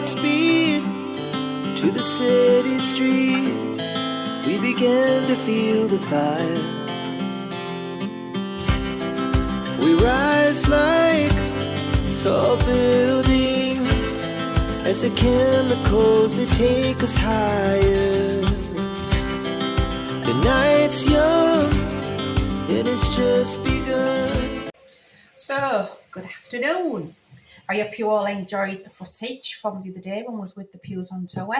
Godspeed to the city streets. We began to feel the fire. We rise like tall buildings as the chemicals that take us higher. The night's young, it has just begun. So, good afternoon. I hope you all enjoyed the footage from the other day when I was with the pews on tour.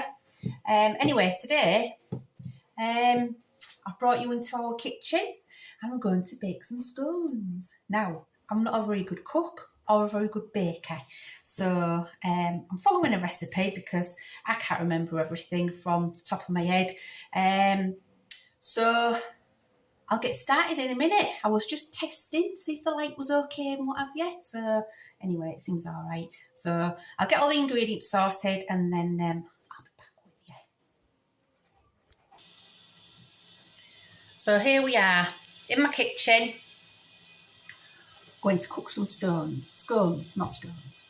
Anyway, today I've brought you into our kitchen and we're going to bake some scones. Now, I'm not a very good cook or a very good baker, so I'm following a recipe because I can't remember everything from the top of my head. So I'll get started in a minute. I was just testing to see if the light was okay and what have you. So anyway, it seems all right. So I'll get all the ingredients sorted and then I'll be back with you. So here we are in my kitchen, going to cook some scones, not scones.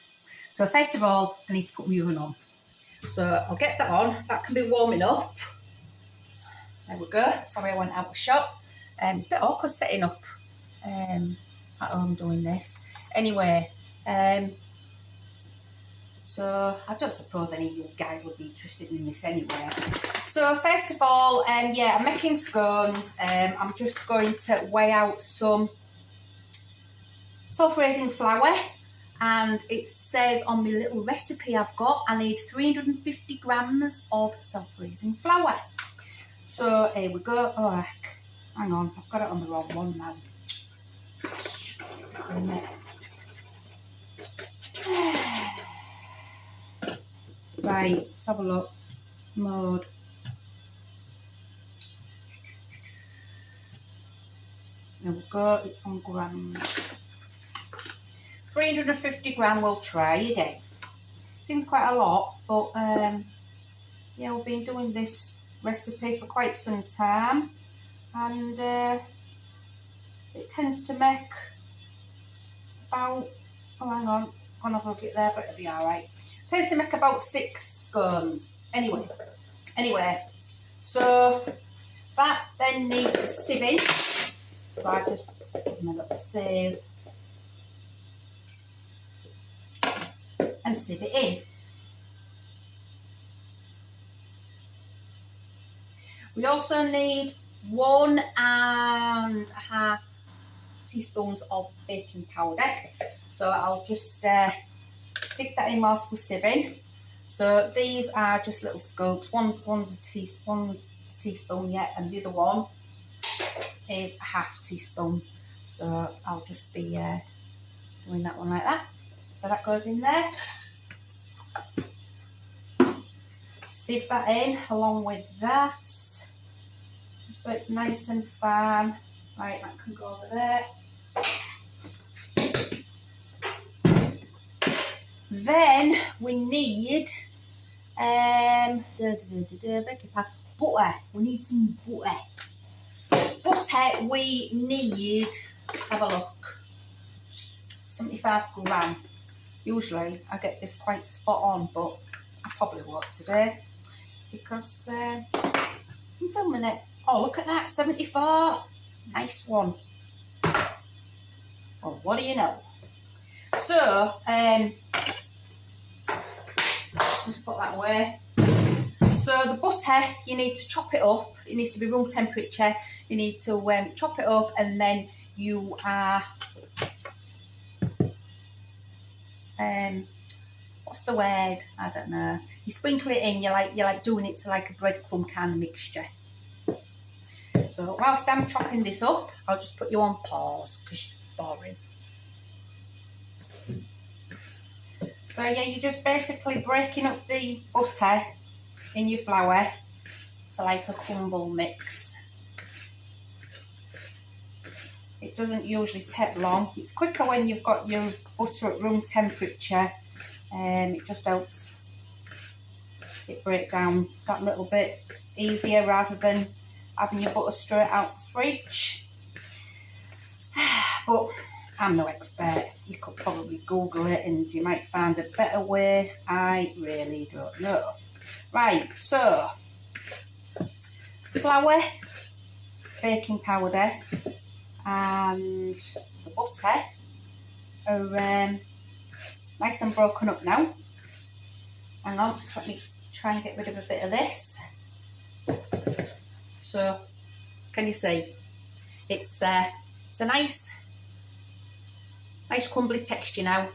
So first of all, I need to put my oven on. So I'll get that on. That can be warming up. There we go. Sorry I went out of shot. It's a bit awkward setting up at home doing this. Anyway, so I don't suppose any of you guys would be interested in this anyway. So first of all, yeah, I'm making scones. I'm just going to weigh out some self-raising flour, and it says on my little recipe I've got I need 350 grams of self-raising flour. So here we go. Oh, hang on, I've got it on the wrong one now. Just a minute. Right, let's have a look. Mode. There we go, it's on grams. 350 gram, we'll try again. Seems quite a lot, but yeah, we've been doing this recipe for quite some time, and it tends to make about, oh hang on, gone off a bit there, but it'll be all right. It tends to make about 6 scones. Anyway, so that then needs sieving. So I just give them a little sieve and sieve it in. We also need 1.5 teaspoons of baking powder. So I'll just stick that in whilst we're sieving. So these are just little scoops. One's a teaspoon, yeah, and the other one is a half teaspoon. So I'll just be doing that one like that. So that goes in there. Sieve that in along with that, so it's nice and fine. Right, that can go over there. Then we need butter. We need some butter. Butter we need, let's have a look, 75 gram. Usually I get this quite spot on, but I probably won't today because I'm filming it. Oh, look at that, 74. Nice one. Well, what do you know? So, just put that away. So the butter, you need to chop it up. It needs to be room temperature. You need to chop it up, and then you are what's the word? I don't know. You sprinkle it in. You're like doing it to like a breadcrumb kind of mixture. So whilst I'm chopping this up, I'll just put you on pause because it's boring. So yeah, you're just basically breaking up the butter in your flour to like a crumble mix. It doesn't usually take long. It's quicker when you've got your butter at room temperature. It just helps it break down that little bit easier rather than having your butter straight out the fridge. But I'm no expert. You could probably Google it and you might find a better way. I really don't know. Right, so flour, baking powder and the butter are nice and broken up now. Hang on, just let me try and get rid of a bit of this. So, can you see? It's a nice crumbly texture now.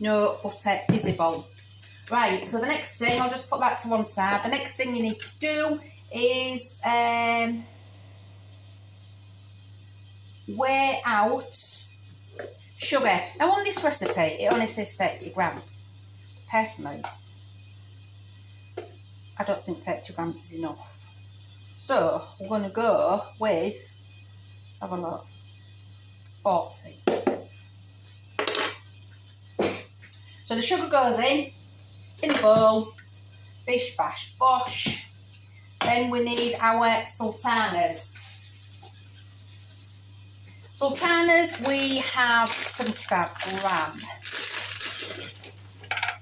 No butter visible. Right, so the next thing, I'll just put that to one side. The next thing you need to do is weigh out sugar. Now on this recipe, it only says 30 grams. Personally, I don't think 30 grams is enough. So we're going to go with, let's have a look, 40. So the sugar goes in the bowl, bish bash bosh. Then we need our sultanas. Sultanas, we have 75 grams.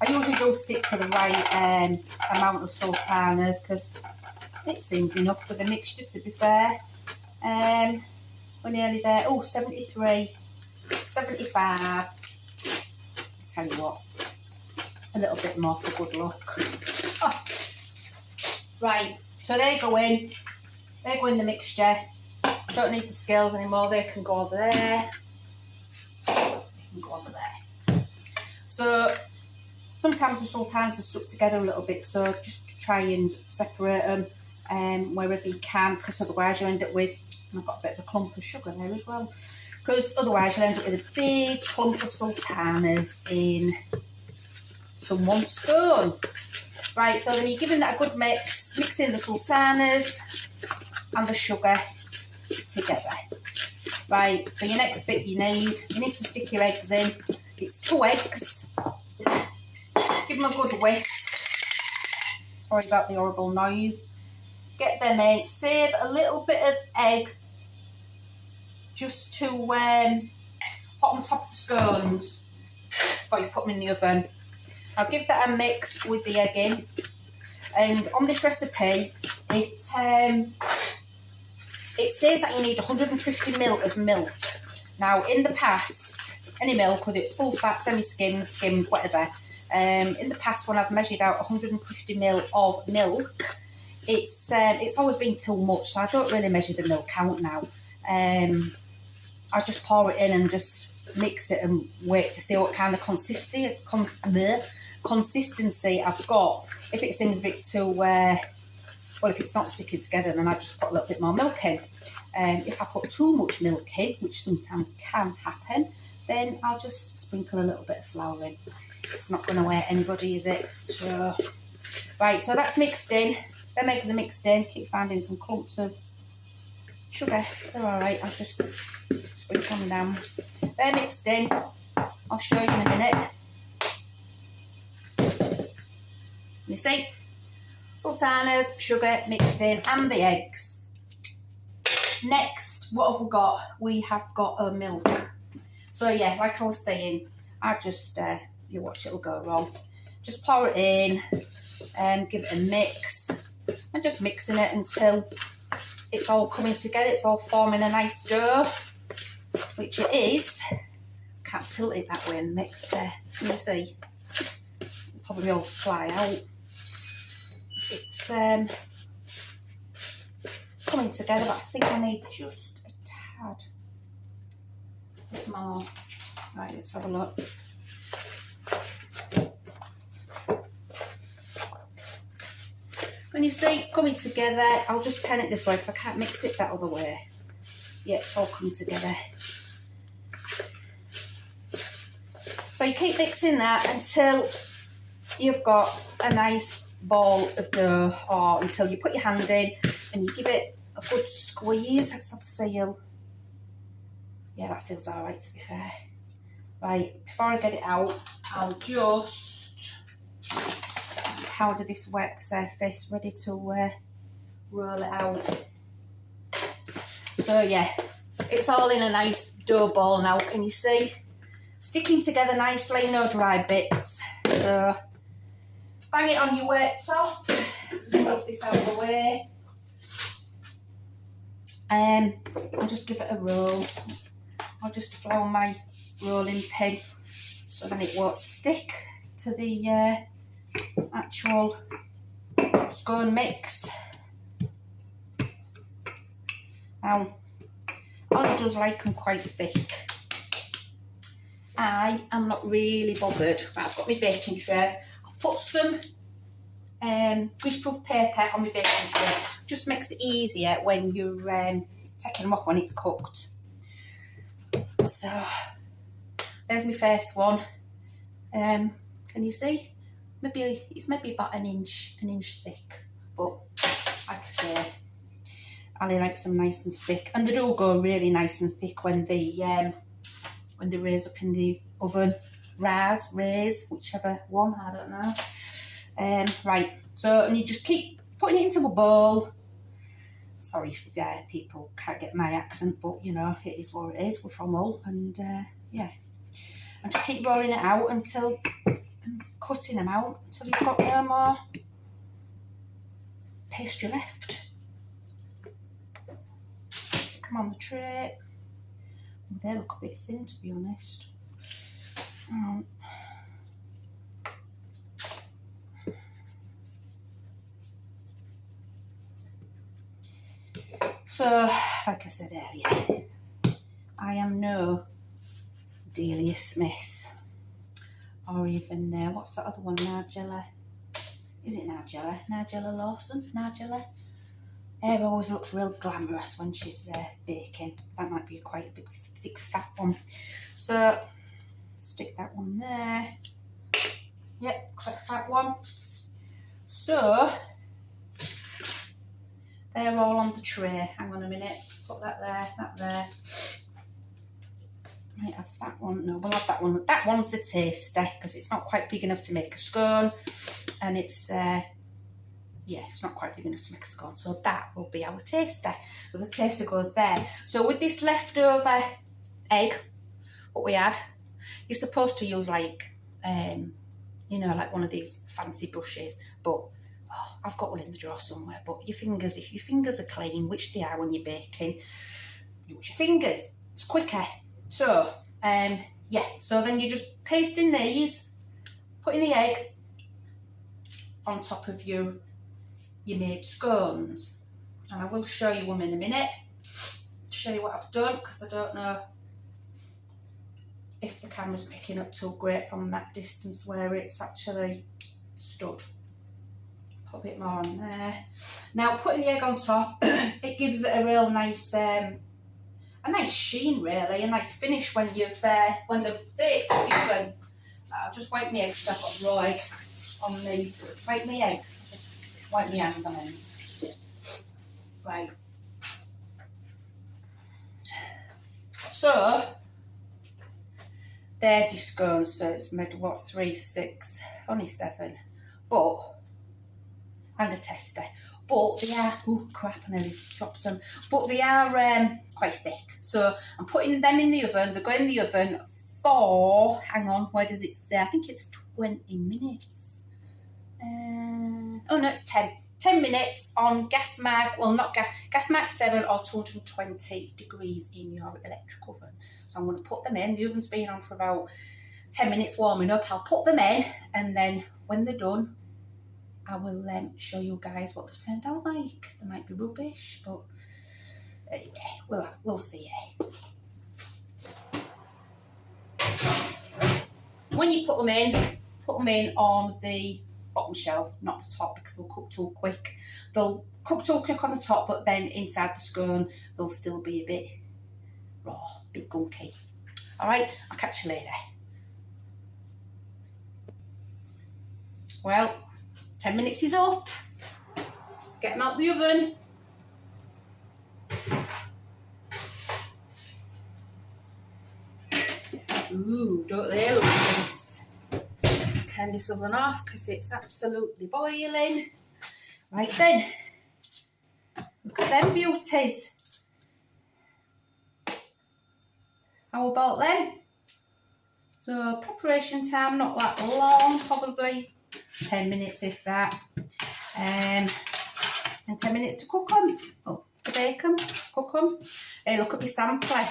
I usually do stick to the right amount of sultanas because it seems enough for the mixture, to be fair. We're nearly there. Oh, 73, 75. I tell you what, a little bit more for good luck. Oh. Right, so they go in the mixture. Don't need the scales anymore, they can go over there. They can go over there. So sometimes the sultanas are stuck together a little bit, so just try and separate them wherever you can, because otherwise you end up with, and I've got a bit of a clump of sugar there as well, because otherwise you'll end up with a big clump of sultanas in someone's spoon. Right, so then you're giving that a good mix, mixing the sultanas and the sugar together. Right, so your next bit you need to stick your eggs in. It's 2 eggs. Give them a good whisk. Sorry about the horrible noise. Get them in. Save a little bit of egg just to put on top of the scones before you put them in the oven. I'll give that a mix with the egg in. And on this recipe, it says that you need 150 ml of milk. Now, in the past, any milk, whether it's full fat, semi-skimmed, skimmed, whatever, in the past when I've measured out 150 ml of milk, it's always been too much, so I don't really measure the milk out now. I just pour it in and just mix it and wait to see what kind of consistency I've got. If it seems a bit too, well, if it's not sticking together, then I just put a little bit more milk in. If I put too much milk in, which sometimes can happen, then I'll just sprinkle a little bit of flour in. It's not going to hurt anybody, is it? So, right, so that's mixed in. Them eggs are mixed in. Keep finding some clumps of sugar. They're all right. I'll just sprinkle them down. They're mixed in. I'll show you in a minute. You see? Sultanas, sugar mixed in, and the eggs. Next, what have we got? We have got milk. So yeah, like I was saying, I just, you watch, it'll go wrong. Just pour it in and give it a mix. And just mixing it until it's all coming together. It's all forming a nice dough, which it is. Can't tilt it that way and mix there. You see? It'll probably all fly out. It's coming together, but I think I need just a tad more. Right, let's have a look. When you see it's coming together, I'll just turn it this way because I can't mix it that other way. Yeah, it's all coming together. So you keep mixing that until you've got a nice ball of dough, or until you put your hand in and you give it a good squeeze. Let's have a feel. Yeah, that feels all right, to be fair. Right, before I get it out, I'll just powder this wet surface, ready to roll it out. So yeah, it's all in a nice dough ball now. Can you see? sticking together nicely, no dry bits. So bang it on your worktop. Just move this out of the way. I'll just give it a roll. I'll just flour my rolling pin so then it won't stick to the actual scone mix. Now, Ollie does like them quite thick. I am not really bothered. Right, I've got my baking tray. I'll put some greaseproof paper on my baking tray. Just makes it easier when you're taking them off when it's cooked. So there's my first one. Can you see? It's maybe about an inch thick, but like I say, Ali likes them nice and thick, and they do go really nice and thick when they raise up in the oven. Raise, whichever one, I don't know. Right, so and you just keep putting it into a bowl. Sorry if people can't get my accent, but you know, it is what it is. We're from Hull, and yeah. And just keep rolling it out until, cutting them out until you've got no more pastry left. Stick them on the tray. They look a bit thin, to be honest. So, like I said earlier, I am no Delia Smith, or even, what's that other one, Nigella? Is it Nigella? Nigella Lawson? Nigella? Her always looks real glamorous when she's baking. That might be quite a big, thick, fat one. So, stick that one there. Yep, quite a fat one. So, they're all on the tray. Hang on a minute. Put that there, that there. Right, have that one. No, we'll have that one. That one's the taster because it's not quite big enough to make a scone, and it's yeah, it's not quite big enough to make a scone. So that will be our taster. But the taster goes there. So with this leftover egg, what we had, you're supposed to use like you know, like one of these fancy brushes, but I've got one in the drawer somewhere. But your fingers, if your fingers are clean, which they are when you're baking, use your fingers. It's quicker. So, yeah, so then you just paste in these, putting the egg on top of your made scones. And I will show you them in a minute, show you what I've done, because I don't know if the camera's picking up too great from that distance where it's actually stood. Put a bit more on there. Now, putting the egg on top, it gives it a real nice a nice sheen, really, a nice finish when you've when they've baked in the oven. I'll just wipe my eggs so I've got raw egg on me. Wipe my eggs. Wipe my hands on them. Right. So there's your scones. So it's made what, 3, 6, only 7, but and a tester. But they are, oh crap, I nearly dropped them. But they are quite thick. So I'm putting them in the oven. They go in the oven for, hang on, where does it say? I think it's 20 minutes. Oh no, it's 10. 10 minutes on gas mark, well not gas mark 7 or 220 degrees in your electric oven. So I'm going to put them in. The oven's been on for about 10 minutes warming up. I'll put them in, and then when they're done, I will show you guys what they've turned out like. They might be rubbish, but anyway, we'll see it. When you put them in on the bottom shelf, not the top, because they'll cook too quick. They'll cook too quick on the top, but then inside the scone, they'll still be a bit raw, a bit gunky. All right, I'll catch you later. Well, 10 minutes is up. Get them out the oven. Ooh, don't they look nice? Turn this oven off because it's absolutely boiling. Right then, look at them beauties. How about them? So preparation time, not that long, probably 10 minutes if that. And 10 minutes to cook them. Oh, to bake them, cook them. Hey, look at my sampler.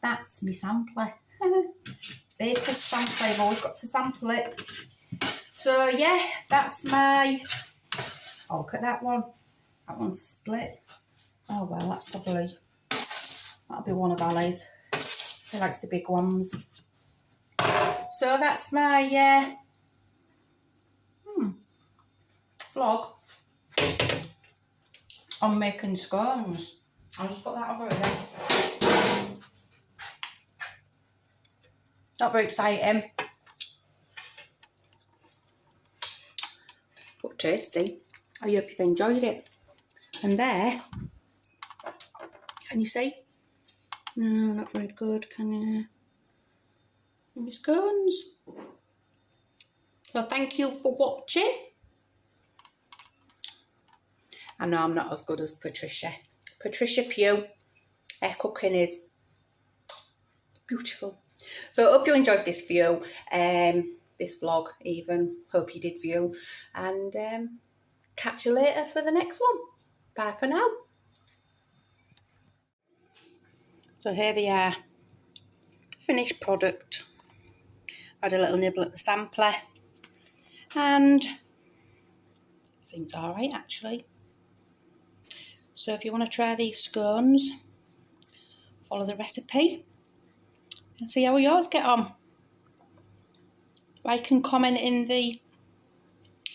That's my sampler. Baker's sampler, I've always got to sample it. So yeah, that's my, oh look at that one. That one's split. Oh well, that's probably, that'll be one of Ali's. He likes the big ones. So that's my vlog on making scones. I'll just put that over there. Not very exciting, but tasty. I hope you've enjoyed it. And there, can you see? No, not very good, can you? My scones. So thank you for watching. I know I'm not as good as Patricia. Patricia Pugh, her cooking is beautiful. So I hope you enjoyed this view, this vlog even. Hope you did view. And catch you later for the next one. Bye for now. So here they are. Finished product. Had a little nibble at the sampler. And seems alright actually. So if you want to try these scones, follow the recipe and see how yours get on. Like and comment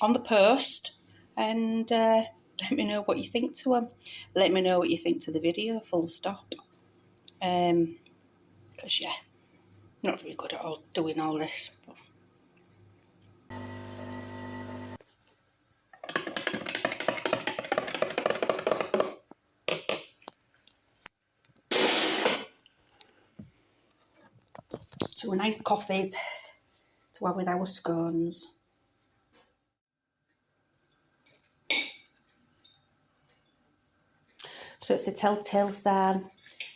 on the post and let me know what you think to them. Let me know what you think to the video, full stop. Because yeah, I'm not very good at doing all this. But two nice coffees to have with our scones. So it's a telltale sign.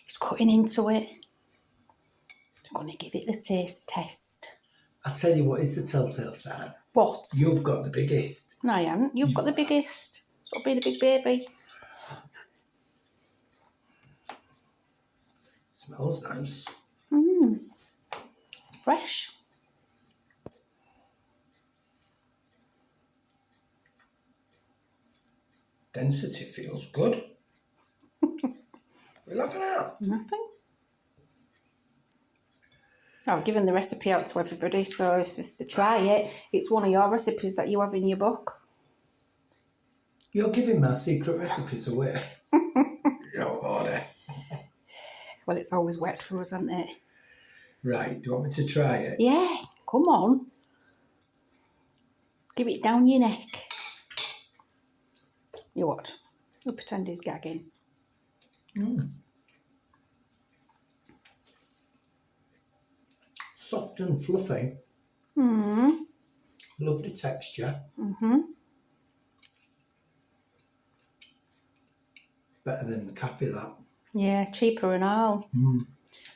It's cutting into it. I'm going to give it the taste test. I'll tell you what is the telltale sign. What? You've got the biggest. No, I haven't. You've got the biggest. Stop being a big baby. Smells nice. Fresh. Density feels good. We're laughing out. Nothing. I've given the recipe out to everybody, so if they try it, it's one of your recipes that you have in your book. You're giving my secret recipes away. Your order. Well, it's always worked for us, hasn't it? Right, do you want me to try it? Yeah, come on. Give it down your neck. You what? You'll pretend he's gagging. Soft and fluffy. Lovely texture. Better than the cafe, that. Yeah, cheaper and all.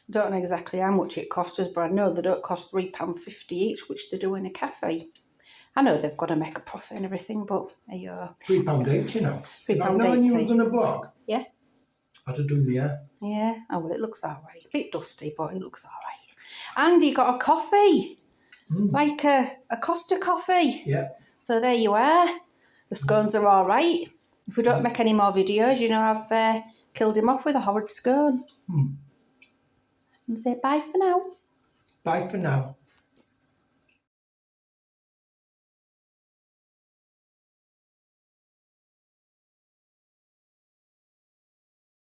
Don't know exactly how much it cost us, but I know they don't cost £3.50 each, which they do in a cafe. I know they've got to make a profit and everything, but £3 each, you know. £3.80. Knowing you were going to vlog, yeah. I'd have done yeah. Yeah. Oh, well, it looks all right. A bit dusty, but it looks all right. And he got a coffee, like a Costa coffee. Yeah. So there you are. The scones are all right. If we don't make any more videos, you know, I've killed him off with a horrid scone. And say bye for now. Bye for now.